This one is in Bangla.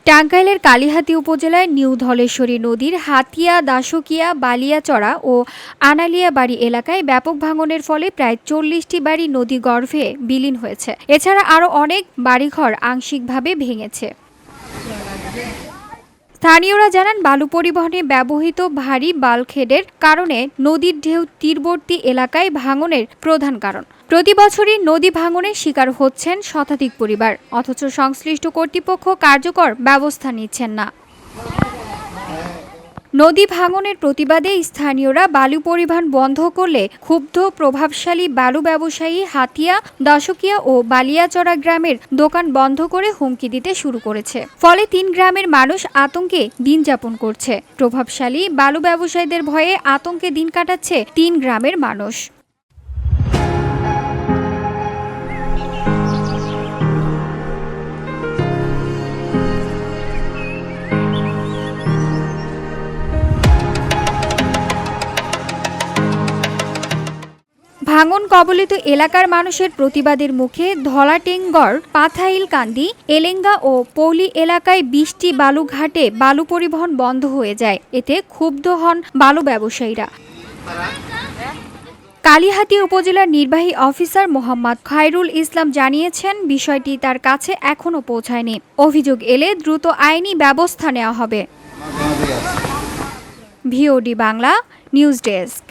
টাঙ্গাইলের কালিহাতী উপজেলার নিউ ধলেশ্বরী নদীর হাতিয়া, দাসকিয়া, বালিয়াচড়া ও আনালিয়াবাড়ি এলাকায় ব্যাপক ভাঙনের ফলে প্রায় ৪০টি বাড়ি নদীগর্ভে বিলীন হয়েছে। এছাড়া আরও অনেক বাড়িঘর আংশিকভাবে ভেঙেছে। স্থানীয়রা জানান, বালু পরিবহনে ব্যবহৃত ভারী বাল্কহেডের কারণে নদীর ঢেউ তীরবর্তী এলাকায় ভাঙনের প্রধান কারণ। প্রতি বছরই নদী ভাঙনের শিকার হচ্ছেন শতাধিক পরিবার, অথচ সংশ্লিষ্ট কর্তৃপক্ষ কার্যকর ব্যবস্থা নিচ্ছেন না। নদী ভাঙনের প্রতিবাদে স্থানীয়রা বালু পরিবহন বন্ধ করলে ক্ষুব্ধ প্রভাবশালী বালু ব্যবসায়ী হাতিয়া, দাসকিয়া ও বালিয়াচড়া গ্রামের দোকান বন্ধ করে হুমকি দিতে শুরু করেছে। ফলে ৩ গ্রামের মানুষ আতঙ্কে দিন যাপন করছে। প্রভাবশালী বালু ব্যবসায়ীদের ভয়ে আতঙ্কে দিন কাটাচ্ছে ৩ গ্রামের মানুষ। ভাঙন কবলিত এলাকার মানুষের প্রতিবাদের মুখে ধলাটেঙ্গর, পাথাইলকান্দি, এলেঙ্গা ও পৌলি এলাকায় ২০টি বালুঘাটে বালু পরিবহন বন্ধ হয়ে যায়। এতে ক্ষুব্ধ হন বালু ব্যবসায়ীরা। কালিহাতী উপজেলার নির্বাহী অফিসার মোহাম্মদ খায়রুল ইসলাম জানিয়েছেন, বিষয়টি তার কাছে এখনো পৌঁছায়নি। অভিযোগ এলে দ্রুত আইনি ব্যবস্থা নেওয়া হবে। VOD Bangla news desk.